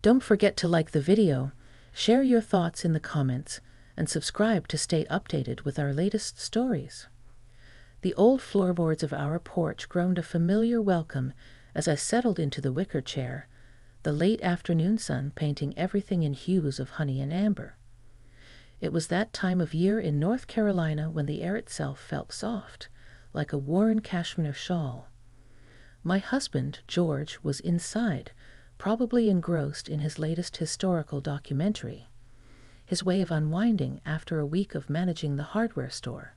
Don't forget to like the video, share your thoughts in the comments, and subscribe to stay updated with our latest stories. The old floorboards of our porch groaned a familiar welcome as I settled into the wicker chair, the late afternoon sun painting everything in hues of honey and amber. It was that time of year in North Carolina when the air itself felt soft, like a worn cashmere shawl. My husband, George, was inside, probably engrossed in his latest historical documentary, his way of unwinding after a week of managing the hardware store.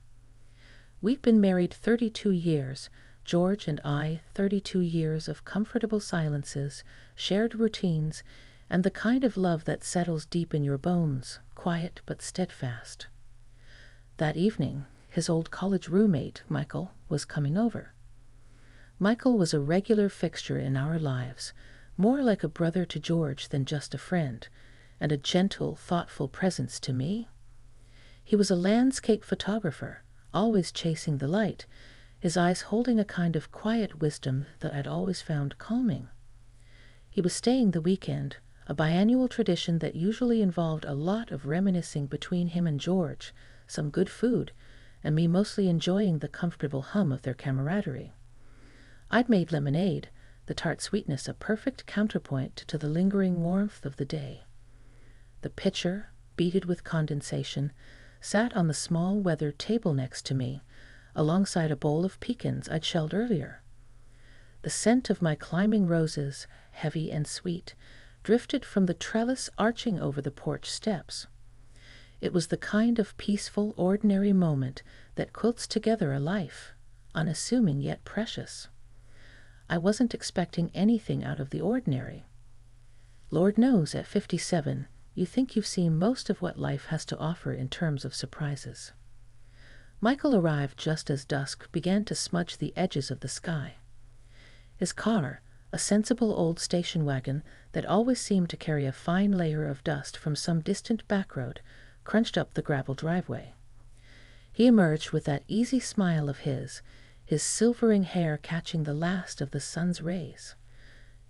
We'd been married 32 years, George and I, 32 years of comfortable silences, shared routines, and the kind of love that settles deep in your bones, quiet but steadfast. That evening, his old college roommate, Michael, was coming over. Michael was a regular fixture in our lives, more like a brother to George than just a friend, and a gentle, thoughtful presence to me. He was a landscape photographer, always chasing the light, his eyes holding a kind of quiet wisdom that I'd always found calming. He was staying the weekend, a biannual tradition that usually involved a lot of reminiscing between him and George, some good food, and me mostly enjoying the comfortable hum of their camaraderie. I'd made lemonade, the tart sweetness a perfect counterpoint to the lingering warmth of the day. The pitcher, beaded with condensation, sat on the small weathered table next to me, alongside a bowl of pecans I'd shelled earlier. The scent of my climbing roses, heavy and sweet, drifted from the trellis arching over the porch steps. It was the kind of peaceful, ordinary moment that quilts together a life, unassuming yet precious. I wasn't expecting anything out of the ordinary. Lord knows, at 57, you think you've seen most of what life has to offer in terms of surprises. Michael arrived just as dusk began to smudge the edges of the sky. His car, a sensible old station wagon that always seemed to carry a fine layer of dust from some distant back road, crunched up the gravel driveway. He emerged with that easy smile of his silvering hair catching the last of the sun's rays.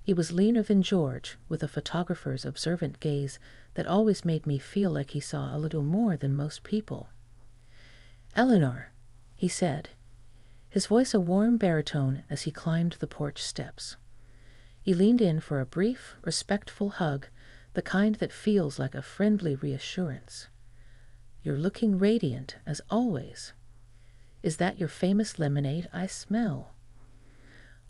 He was leaner than George, with a photographer's observant gaze that always made me feel like he saw a little more than most people. "Eleanor," he said, his voice a warm baritone as he climbed the porch steps. He leaned in for a brief, respectful hug, the kind that feels like a friendly reassurance. "You're looking radiant, as always. Is that your famous lemonade I smell?"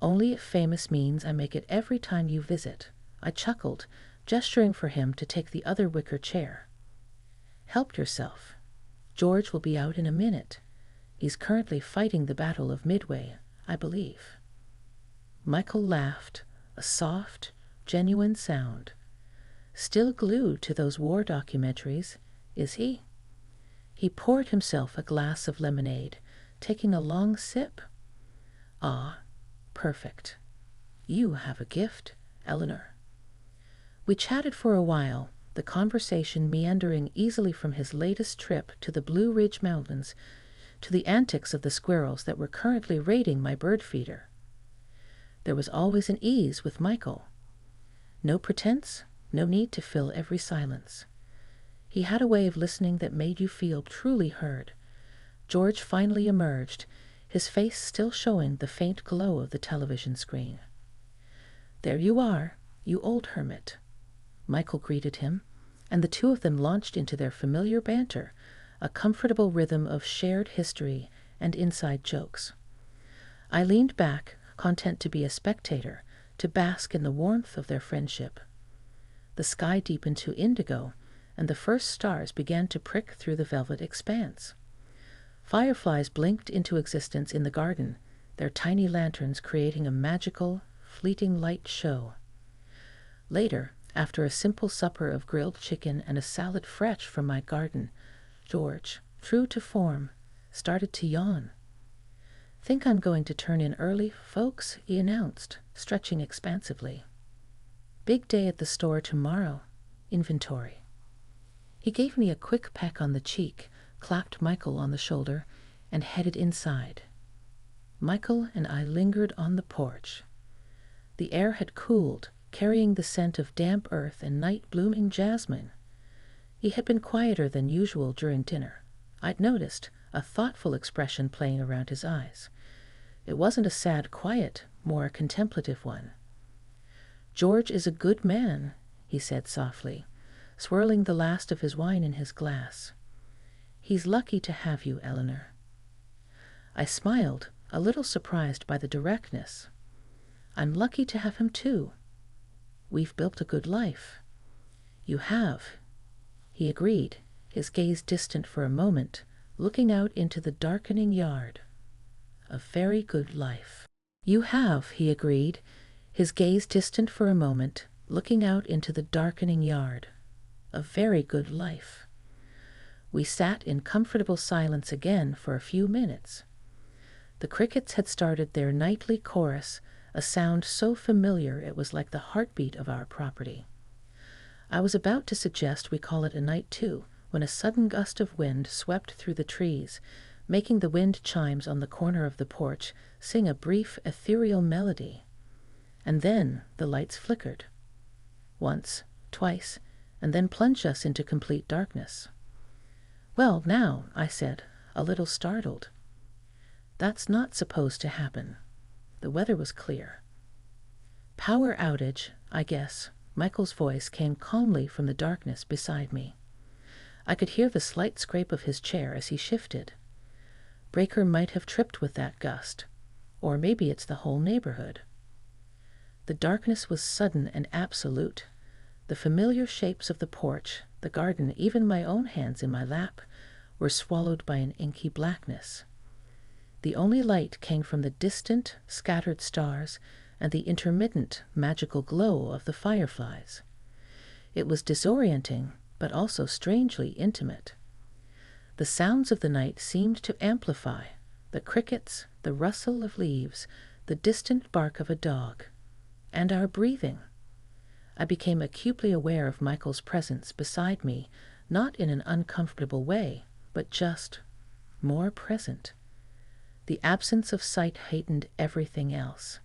"Only if famous means I make it every time you visit," I chuckled, gesturing for him to take the other wicker chair. "Help yourself. George will be out in a minute. He's currently fighting the Battle of Midway, I believe." Michael laughed, a soft, genuine sound. Still glued to those war documentaries, is he? He poured himself a glass of lemonade, taking a long sip. "Ah, perfect. You have a gift, Eleanor." We chatted for a while, the conversation meandering easily from his latest trip to the Blue Ridge Mountains to the antics of the squirrels that were currently raiding my bird feeder. There was always an ease with Michael. No pretense, no need to fill every silence. He had a way of listening that made you feel truly heard. George finally emerged, his face still showing the faint glow of the television screen. "There you are, you old hermit," Michael greeted him, and the two of them launched into their familiar banter, a comfortable rhythm of shared history and inside jokes. I leaned back, content to be a spectator, to bask in the warmth of their friendship. The sky deepened to indigo, and the first stars began to prick through the velvet expanse. Fireflies blinked into existence in the garden, their tiny lanterns creating a magical, fleeting light show. Later, after a simple supper of grilled chicken and a salad fresh from my garden, George, true to form, started to yawn. "Think I'm going to turn in early, folks," he announced, stretching expansively. "Big day at the store tomorrow. Inventory." He gave me a quick peck on the cheek, clapped Michael on the shoulder, and headed inside. Michael and I lingered on the porch. The air had cooled, carrying the scent of damp earth and night-blooming jasmine. He had been quieter than usual during dinner. I'd noticed a thoughtful expression playing around his eyes. It wasn't a sad quiet, more a contemplative one. "George is a good man," he said softly, swirling the last of his wine in his glass. "He's lucky to have you, Eleanor." I smiled, a little surprised by the directness. "I'm lucky to have him too. We've built a good life." "You have," he agreed, his gaze distant for a moment, looking out into the darkening yard. "A very good life." "You have," he agreed, his gaze distant for a moment, looking out into the darkening yard. "A very good life." We sat in comfortable silence again for a few minutes. The crickets had started their nightly chorus, a sound so familiar it was like the heartbeat of our property. I was about to suggest we call it a night too, when a sudden gust of wind swept through the trees, making the wind chimes on the corner of the porch sing a brief, ethereal melody. And then the lights flickered. Once, twice, and then plunged us into complete darkness. "Well, now," I said, a little startled. "That's not supposed to happen." The weather was clear. "Power outage, I guess." Michael's voice came calmly from the darkness beside me. I could hear the slight scrape of his chair as he shifted. "Breaker might have tripped with that gust. Or maybe it's the whole neighborhood." The darkness was sudden and absolute. The familiar shapes of the porch, the garden, even my own hands in my lap, were swallowed by an inky blackness. The only light came from the distant, scattered stars and the intermittent, magical glow of the fireflies. It was disorienting, but also strangely intimate. The sounds of the night seemed to amplify: the crickets, the rustle of leaves, the distant bark of a dog, and our breathing. I became acutely aware of Michael's presence beside me, not in an uncomfortable way, but just more present. The absence of sight heightened everything else.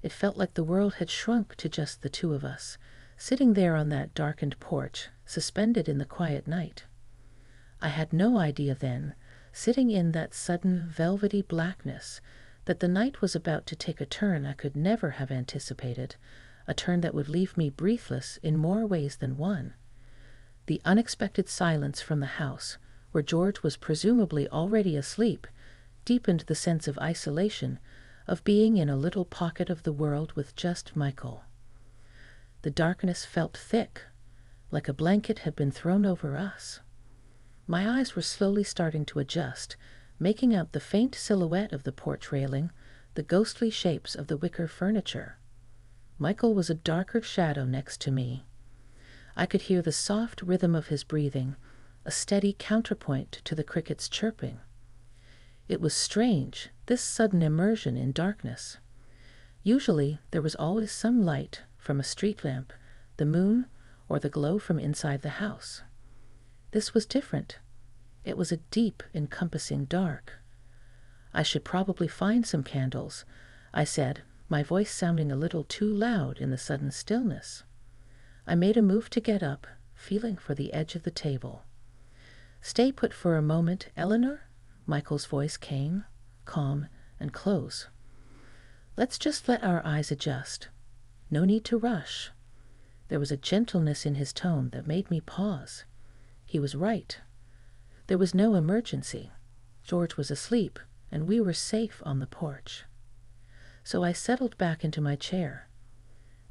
It felt like the world had shrunk to just the two of us, sitting there on that darkened porch, suspended in the quiet night. I had no idea then, sitting in that sudden velvety blackness, that the night was about to take a turn I could never have anticipated, a turn that would leave me breathless in more ways than one. The unexpected silence from the house, where George was presumably already asleep, deepened the sense of isolation, of being in a little pocket of the world with just Michael. The darkness felt thick, like a blanket had been thrown over us. My eyes were slowly starting to adjust, making out the faint silhouette of the porch railing, the ghostly shapes of the wicker furniture. Michael was a darker shadow next to me. I could hear the soft rhythm of his breathing, a steady counterpoint to the crickets' chirping. It was strange, this sudden immersion in darkness. Usually there was always some light from a street lamp, the moon, or the glow from inside the house. This was different. It was a deep, encompassing dark. "I should probably find some candles," I said, my voice sounding a little too loud in the sudden stillness. I made a move to get up, feeling for the edge of the table. "Stay put for a moment, Eleanor," Michael's voice came, calm and close. "Let's just let our eyes adjust. No need to rush." There was a gentleness in his tone that made me pause. He was right. There was no emergency. George was asleep, and we were safe on the porch. So I settled back into my chair.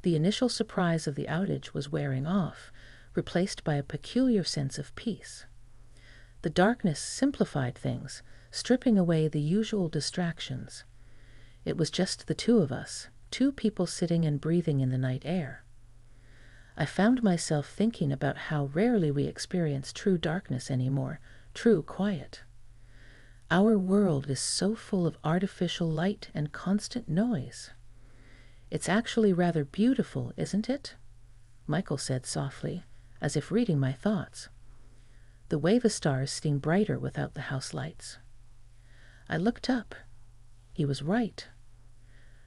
The initial surprise of the outage was wearing off, replaced by a peculiar sense of peace. The darkness simplified things, stripping away the usual distractions. It was just the two of us, two people sitting and breathing in the night air. I found myself thinking about how rarely we experience true darkness anymore, true quiet. Our world is so full of artificial light and constant noise. "It's actually rather beautiful, isn't it?" Michael said softly, as if reading my thoughts. "The way the stars seem brighter without the house lights." I looked up. He was right.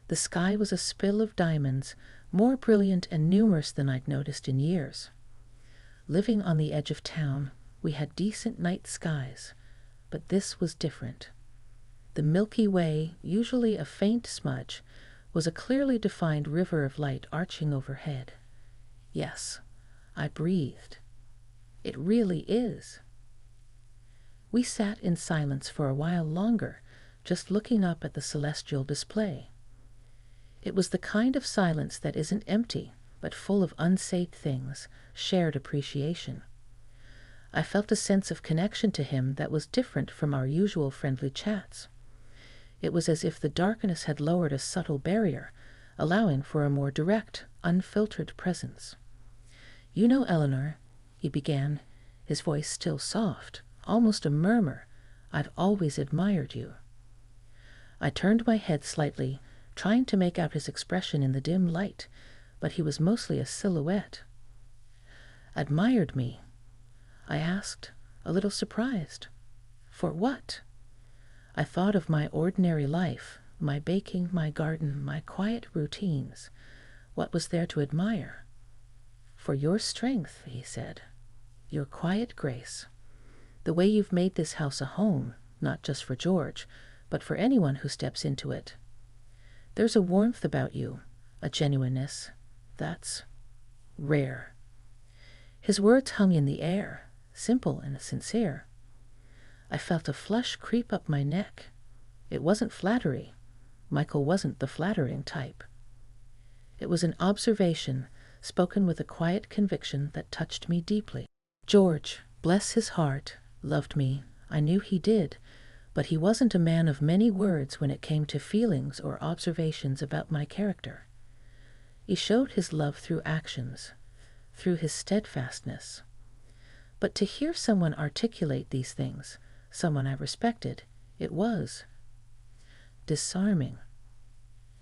The sky was a spill of diamonds, more brilliant and numerous than I'd noticed in years. Living on the edge of town, we had decent night skies, but this was different. The Milky Way, usually a faint smudge, was a clearly defined river of light arching overhead. Yes, I breathed. It really is. We sat in silence for a while longer, just looking up at the celestial display. It was the kind of silence that isn't empty, but full of unsaid things, shared appreciation. I felt a sense of connection to him that was different from our usual friendly chats. It was as if the darkness had lowered a subtle barrier, allowing for a more direct, unfiltered presence. "You know, Eleanor," he began, his voice still soft, almost a murmur, "I've always admired you." I turned my head slightly, trying to make out his expression in the dim light, but he was mostly a silhouette. "Admired me?" I asked, a little surprised. "For what?" I thought of my ordinary life, my baking, my garden, my quiet routines. What was there to admire? "For your strength," he said, "your quiet grace, the way you've made this house a home, not just for George, but for anyone who steps into it. There's a warmth about you, a genuineness, that's rare." His words hung in the air, simple and sincere. I felt a flush creep up my neck. It wasn't flattery. Michael wasn't the flattering type. It was an observation, spoken with a quiet conviction that touched me deeply. George, bless his heart, loved me. I knew he did, but he wasn't a man of many words when it came to feelings or observations about my character. He showed his love through actions, through his steadfastness. But to hear someone articulate these things, someone I respected, it was disarming.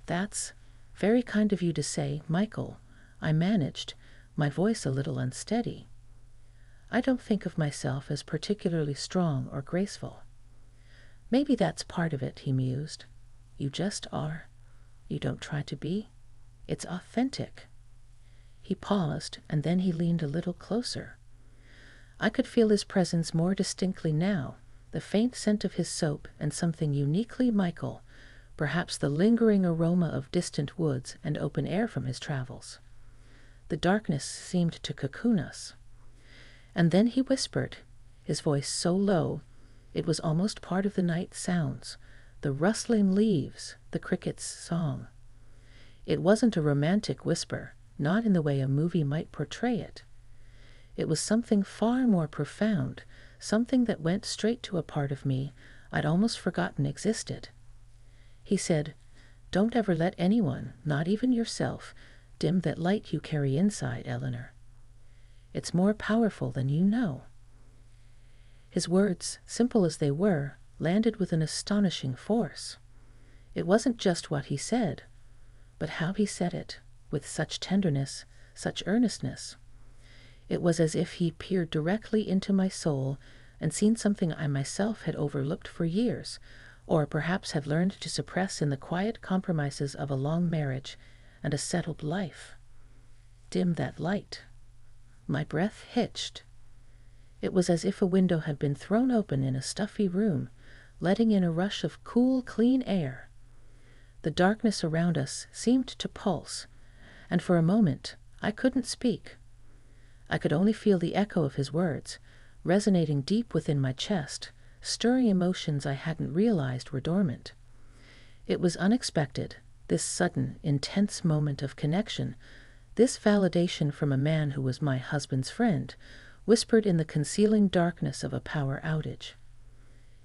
"That's very kind of you to say, Michael," I managed, my voice a little unsteady. "I don't think of myself as particularly strong or graceful." "Maybe that's part of it," he mused. "You just are. You don't try to be. It's authentic." He paused, and then he leaned a little closer. I could feel his presence more distinctly now, the faint scent of his soap and something uniquely Michael, perhaps the lingering aroma of distant woods and open air from his travels. The darkness seemed to cocoon us. And then he whispered, his voice so low, it was almost part of the night sounds, the rustling leaves, the crickets' song. It wasn't a romantic whisper, not in the way a movie might portray it. It was something far more profound, something that went straight to a part of me I'd almost forgotten existed. He said, "Don't ever let anyone, not even yourself, dim that light you carry inside, Eleanor. It's more powerful than you know." His words, simple as they were, landed with an astonishing force. It wasn't just what he said, but how he said it, with such tenderness, such earnestness. It was as if he peered directly into my soul and seen something I myself had overlooked for years, or perhaps had learned to suppress in the quiet compromises of a long marriage and a settled life. Dim that light. My breath hitched. It was as if a window had been thrown open in a stuffy room, letting in a rush of cool, clean air. The darkness around us seemed to pulse, and for a moment I couldn't speak. I could only feel the echo of his words, resonating deep within my chest, stirring emotions I hadn't realized were dormant. It was unexpected, this sudden, intense moment of connection, this validation from a man who was my husband's friend, whispered in the concealing darkness of a power outage.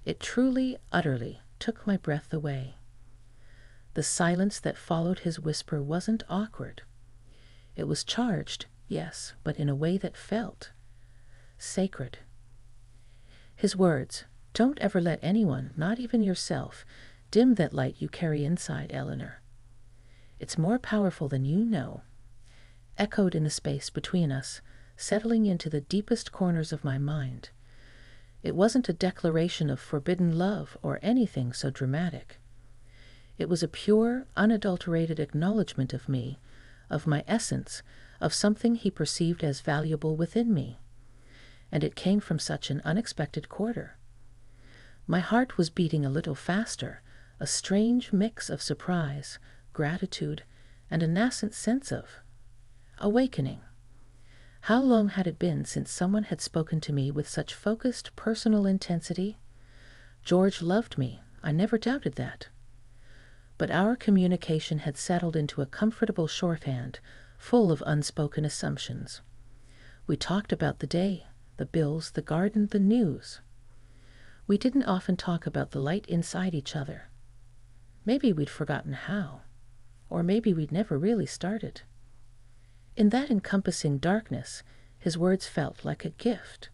It truly, utterly took my breath away. The silence that followed his whisper wasn't awkward. It was charged, yes, but in a way that felt sacred. His words, "Don't ever let anyone, not even yourself, dim that light you carry inside, Eleanor. It's more powerful than you know," echoed in the space between us, settling into the deepest corners of my mind. It wasn't a declaration of forbidden love or anything so dramatic. It was a pure, unadulterated acknowledgement of me, of my essence, of something he perceived as valuable within me. And it came from such an unexpected quarter. My heart was beating a little faster, a strange mix of surprise, gratitude, and a nascent sense of awakening. How long had it been since someone had spoken to me with such focused personal intensity? George loved me, I never doubted that. But our communication had settled into a comfortable shorthand, full of unspoken assumptions. We talked about the day, the bills, the garden, the news. We didn't often talk about the light inside each other. Maybe we'd forgotten how, or maybe we'd never really started. In that encompassing darkness, his words felt like a gift,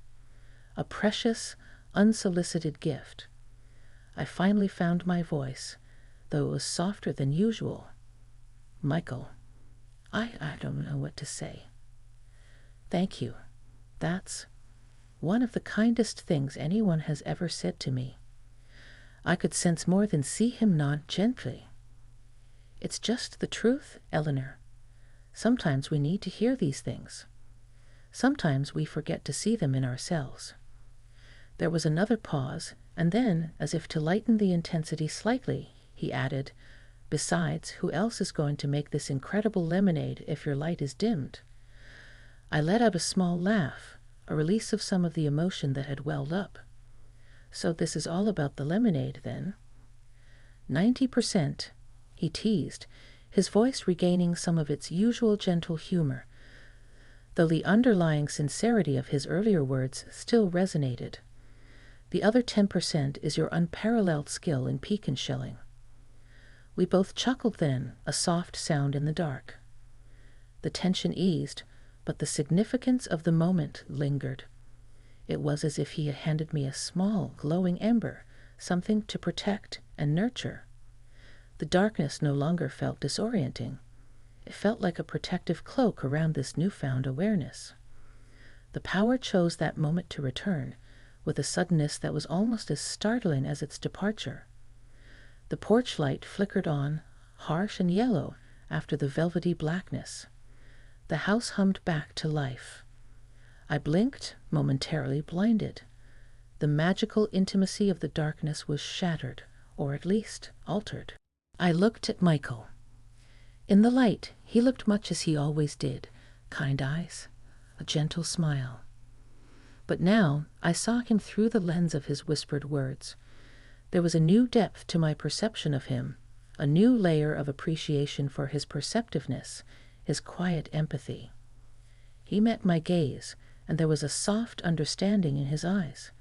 a precious, unsolicited gift. I finally found my voice, though it was softer than usual. Michael, I don't know what to say. Thank you. That's one of the kindest things anyone has ever said to me. I could sense more than see him nod gently. It's just the truth, Eleanor. Sometimes we need to hear these things. Sometimes we forget to see them in ourselves. There was another pause, and then, as if to lighten the intensity slightly, he added, "Besides, who else is going to make this incredible lemonade if your light is dimmed?" I let out a small laugh, a release of some of the emotion that had welled up. "So this is all about the lemonade, then?" 90%, he teased, his voice regaining some of its usual gentle humor, though the underlying sincerity of his earlier words still resonated. "The other 10% is your unparalleled skill in pecan shelling." We both chuckled then, a soft sound in the dark. The tension eased, but the significance of the moment lingered. It was as if he had handed me a small, glowing ember, something to protect and nurture. The darkness no longer felt disorienting. It felt like a protective cloak around this newfound awareness. The power chose that moment to return, with a suddenness that was almost as startling as its departure. The porch light flickered on, harsh and yellow, after the velvety blackness. The house hummed back to life. I blinked, momentarily blinded. The magical intimacy of the darkness was shattered, or at least altered. I looked at Michael. In the light, he looked much as he always did, kind eyes, a gentle smile. But now I saw him through the lens of his whispered words. There was a new depth to my perception of him, a new layer of appreciation for his perceptiveness, his quiet empathy. He met my gaze, and there was a soft understanding in his eyes.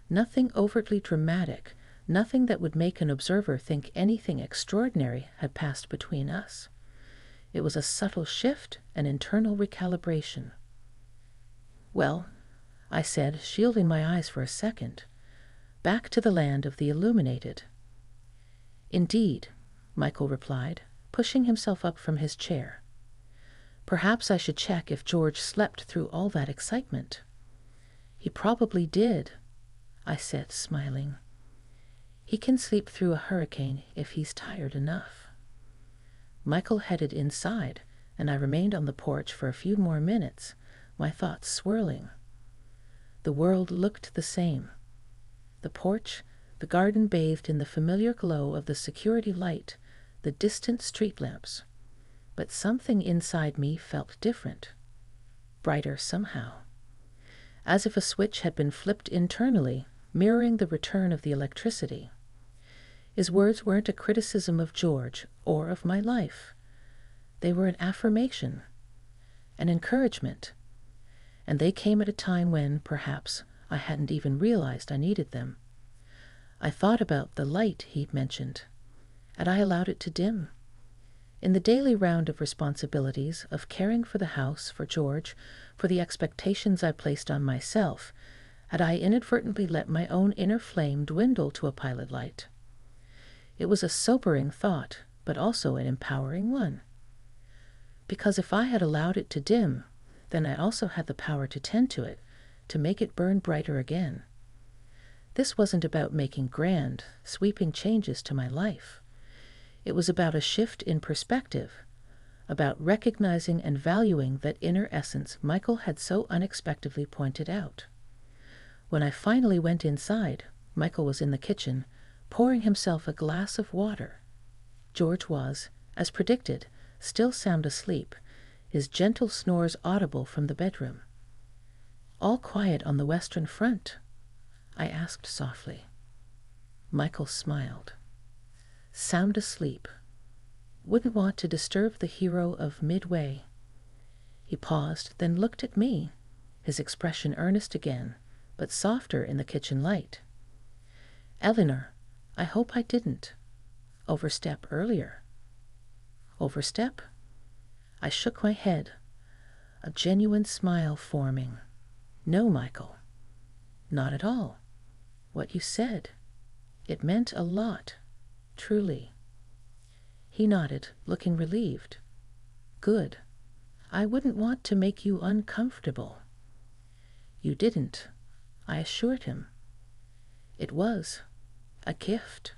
Nothing overtly dramatic, nothing that would make an observer think anything extraordinary had passed between us. It was a subtle shift, an internal recalibration. "Well," I said, shielding my eyes for a second, "back to the land of the illuminated." "Indeed," Michael replied, pushing himself up from his chair. "Perhaps I should check if George slept through all that excitement." "He probably did," I said, smiling. "He can sleep through a hurricane if he's tired enough." Michael headed inside, and I remained on the porch for a few more minutes, my thoughts swirling. The world looked the same. The porch, the garden bathed in the familiar glow of the security light, the distant street lamps. But something inside me felt different, brighter somehow. As if a switch had been flipped internally, mirroring the return of the electricity. His words weren't a criticism of George or of my life. They were an affirmation, an encouragement, and they came at a time when, perhaps, I hadn't even realized I needed them. I thought about the light he'd mentioned, and I allowed it to dim. In the daily round of responsibilities, of caring for the house, for George, for the expectations I placed on myself, had I inadvertently let my own inner flame dwindle to a pilot light? It was a sobering thought, but also an empowering one. Because if I had allowed it to dim, then I also had the power to tend to it, to make it burn brighter again. This wasn't about making grand, sweeping changes to my life. It was about a shift in perspective, about recognizing and valuing that inner essence Michael had so unexpectedly pointed out. When I finally went inside, Michael was in the kitchen, pouring himself a glass of water. George was, as predicted, still sound asleep, his gentle snores audible from the bedroom. "All quiet on the western front?" I asked softly. Michael smiled. "Sound asleep. Wouldn't want to disturb the hero of Midway." He paused, then looked at me, his expression earnest again, but softer in the kitchen light. "Eleanor, I hope I didn't overstep earlier." "Overstep?" I shook my head, a genuine smile forming. "No, Michael. Not at all. What you said, it meant a lot, truly." He nodded, looking relieved. "Good. I wouldn't want to make you uncomfortable." "You didn't," I assured him. "It was a gift."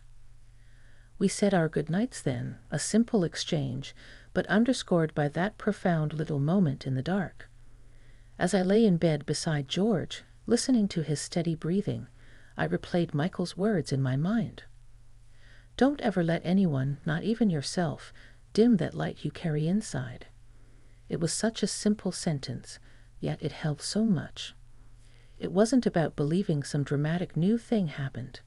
We said our good nights then, a simple exchange, but underscored by that profound little moment in the dark. As I lay in bed beside George, listening to his steady breathing, I replayed Michael's words in my mind. "Don't ever let anyone, not even yourself, dim that light you carry inside." It was such a simple sentence, yet it held so much. It wasn't about believing some dramatic new thing happened.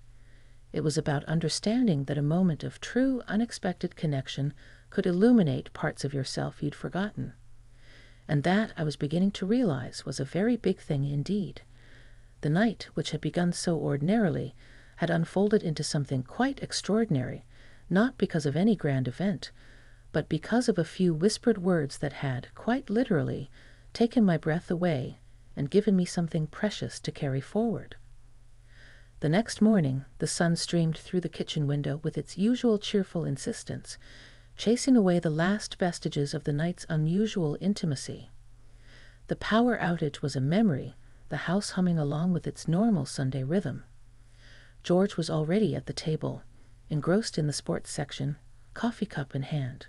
It was about understanding that a moment of true, unexpected connection could illuminate parts of yourself you'd forgotten. And that, I was beginning to realize, was a very big thing indeed. The night, which had begun so ordinarily, had unfolded into something quite extraordinary, not because of any grand event, but because of a few whispered words that had, quite literally, taken my breath away and given me something precious to carry forward. The next morning, the sun streamed through the kitchen window with its usual cheerful insistence, chasing away the last vestiges of the night's unusual intimacy. The power outage was a memory, the house humming along with its normal Sunday rhythm. George was already at the table, engrossed in the sports section, coffee cup in hand.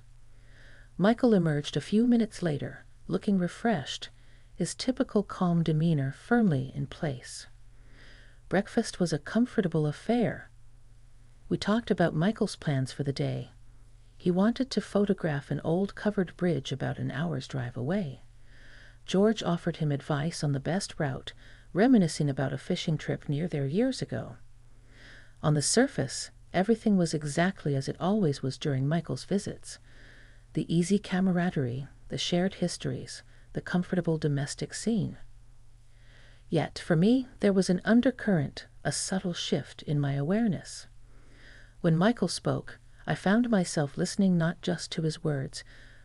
Michael emerged a few minutes later, looking refreshed, his typical calm demeanor firmly in place. Breakfast was a comfortable affair. We talked about Michael's plans for the day. He wanted to photograph an old covered bridge about an hour's drive away. George offered him advice on the best route, reminiscing about a fishing trip near there years ago. On the surface, everything was exactly as it always was during Michael's visits. The easy camaraderie, the shared histories, the comfortable domestic scene. Yet, for me, there was an undercurrent, a subtle shift in my awareness. When Michael spoke, I found myself listening not just to his words,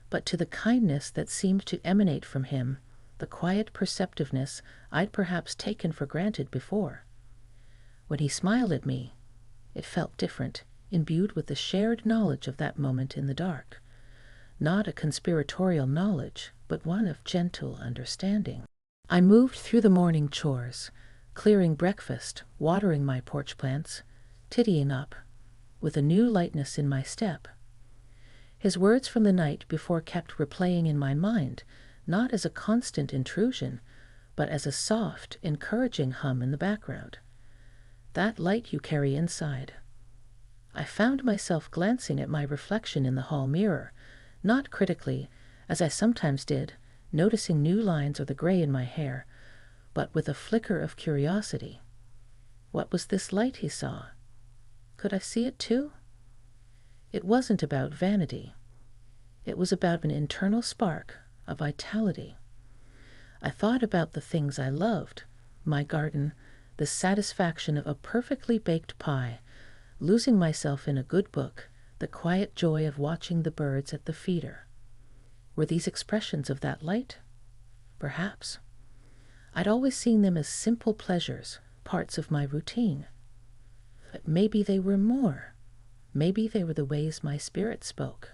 but to the kindness that seemed to emanate from him, the quiet perceptiveness I'd perhaps taken for granted before. When he smiled at me, it felt different, imbued with the shared knowledge of that moment in the dark. Not a conspiratorial knowledge, but one of gentle understanding. I moved through the morning chores, clearing breakfast, watering my porch plants, tidying up, with a new lightness in my step. His words from the night before kept replaying in my mind, not as a constant intrusion, but as a soft, encouraging hum in the background. That light you carry inside. I found myself glancing at my reflection in the hall mirror, not critically, as I sometimes did, noticing new lines or the gray in my hair, but with a flicker of curiosity. What was this light he saw? Could I see it too? It wasn't about vanity. It was about an internal spark, a vitality. I thought about the things I loved, my garden, the satisfaction of a perfectly baked pie, losing myself in a good book, the quiet joy of watching the birds at the feeder. Were these expressions of that light? Perhaps. I'd always seen them as simple pleasures, parts of my routine. But maybe they were more. Maybe they were the ways my spirit spoke.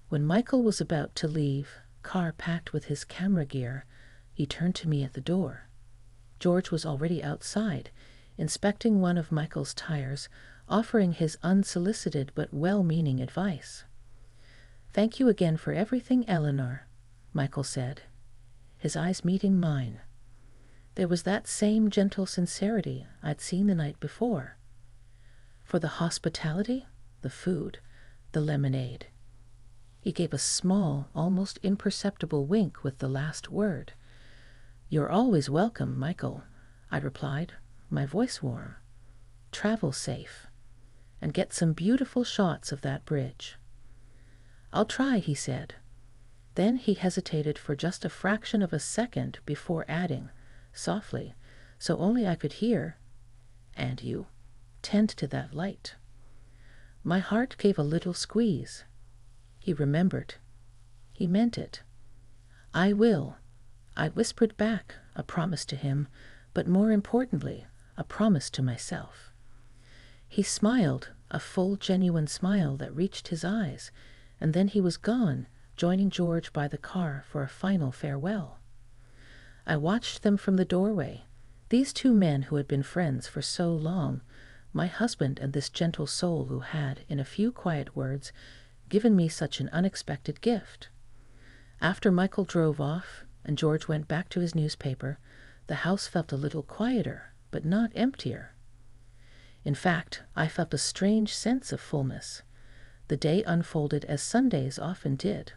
When Michael was about to leave, car packed with his camera gear, he turned to me at the door. George was already outside, inspecting one of Michael's tires, offering his unsolicited but well-meaning advice. "Thank you again for everything, Eleanor," Michael said, his eyes meeting mine. There was that same gentle sincerity I'd seen the night before. For the hospitality, the food, the lemonade. He gave a small, almost imperceptible wink with the last word. "You're always welcome, Michael," I replied, my voice warm. "Travel safe, and get some beautiful shots of that bridge." "I'll try," he said. Then he hesitated for just a fraction of a second before adding, softly, so only I could hear, "And you, tend to that light." My heart gave a little squeeze. He remembered. He meant it. "I will," I whispered back, a promise to him, but more importantly, a promise to myself. He smiled, a full, genuine smile that reached his eyes, and then he was gone, joining George by the car for a final farewell. I watched them from the doorway, these two men who had been friends for so long, my husband and this gentle soul who had, in a few quiet words, given me such an unexpected gift. After Michael drove off and George went back to his newspaper, the house felt a little quieter, but not emptier. In fact, I felt a strange sense of fullness. The day unfolded as Sundays often did.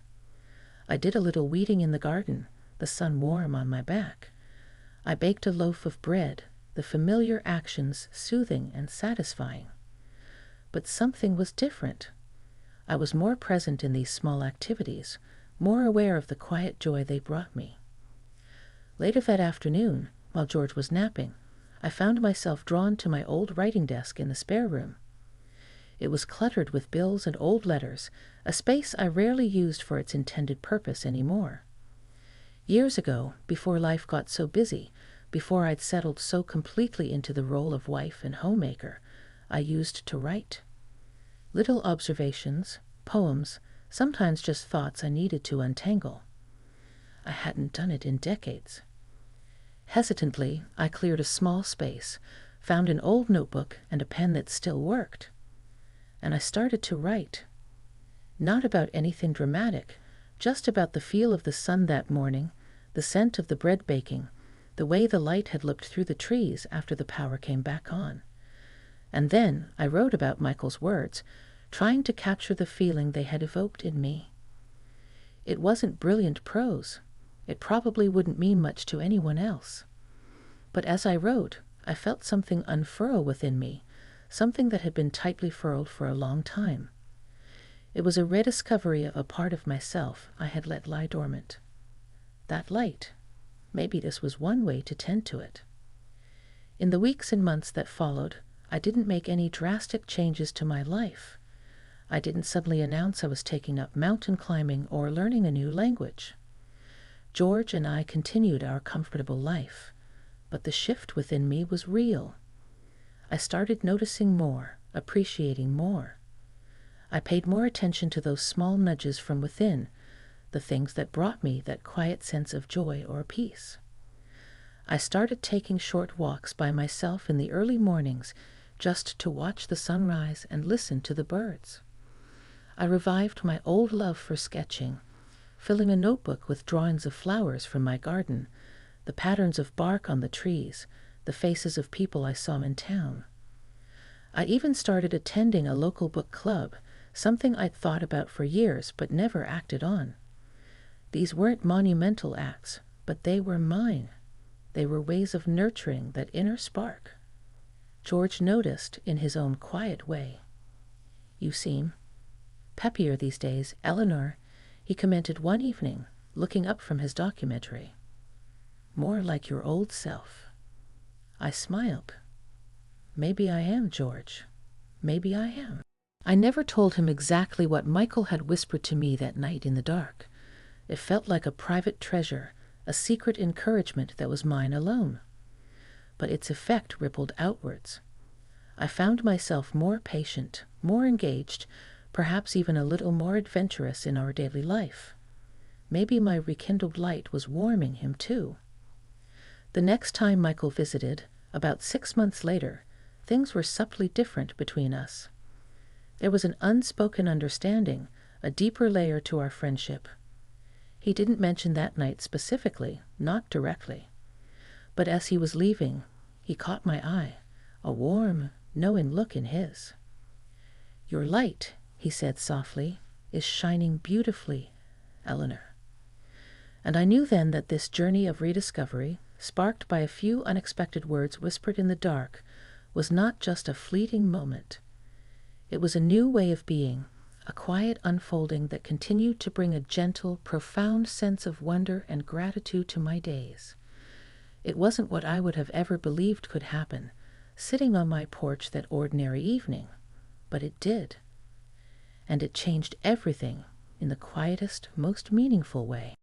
I did a little weeding in the garden, the sun warm on my back. I baked a loaf of bread, the familiar actions soothing and satisfying. But something was different. I was more present in these small activities, more aware of the quiet joy they brought me. Later that afternoon, while George was napping, I found myself drawn to my old writing desk in the spare room. It was cluttered with bills and old letters, a space I rarely used for its intended purpose anymore. Years ago, before life got so busy, before I'd settled so completely into the role of wife and homemaker, I used to write. Little observations, poems, sometimes just thoughts I needed to untangle. I hadn't done it in decades. Hesitantly, I cleared a small space, found an old notebook and a pen that still worked. And I started to write. Not about anything dramatic, just about the feel of the sun that morning, the scent of the bread baking, the way the light had looked through the trees after the power came back on. And then I wrote about Michael's words, trying to capture the feeling they had evoked in me. It wasn't brilliant prose. It probably wouldn't mean much to anyone else. But as I wrote, I felt something unfurl within me, something that had been tightly furled for a long time. It was a rediscovery of a part of myself I had let lie dormant. That light. Maybe this was one way to tend to it. In the weeks and months that followed, I didn't make any drastic changes to my life. I didn't suddenly announce I was taking up mountain climbing or learning a new language. George and I continued our comfortable life, but the shift within me was real. I started noticing more, appreciating more. I paid more attention to those small nudges from within, the things that brought me that quiet sense of joy or peace. I started taking short walks by myself in the early mornings just to watch the sunrise and listen to the birds. I revived my old love for sketching, filling a notebook with drawings of flowers from my garden, the patterns of bark on the trees, the faces of people I saw in town. I even started attending a local book club, something I'd thought about for years but never acted on. These weren't monumental acts, but they were mine. They were ways of nurturing that inner spark. George noticed in his own quiet way. "You seem peppier these days, Eleanor," he commented one evening, looking up from his documentary. "More like your old self." I smiled. "Maybe I am, George. Maybe I am." I never told him exactly what Michael had whispered to me that night in the dark. It felt like a private treasure, a secret encouragement that was mine alone. But its effect rippled outwards. I found myself more patient, more engaged, perhaps even a little more adventurous in our daily life. Maybe my rekindled light was warming him too. The next time Michael visited, about 6 months later, things were subtly different between us. There was an unspoken understanding, a deeper layer to our friendship. He didn't mention that night specifically, not directly. But as he was leaving, he caught my eye, a warm, knowing look in his. "Your light," he said softly, "is shining beautifully, Eleanor." And I knew then that this journey of rediscovery, sparked by a few unexpected words whispered in the dark, was not just a fleeting moment. It was a new way of being, a quiet unfolding that continued to bring a gentle, profound sense of wonder and gratitude to my days. It wasn't what I would have ever believed could happen, sitting on my porch that ordinary evening, but it did. And it changed everything in the quietest, most meaningful way.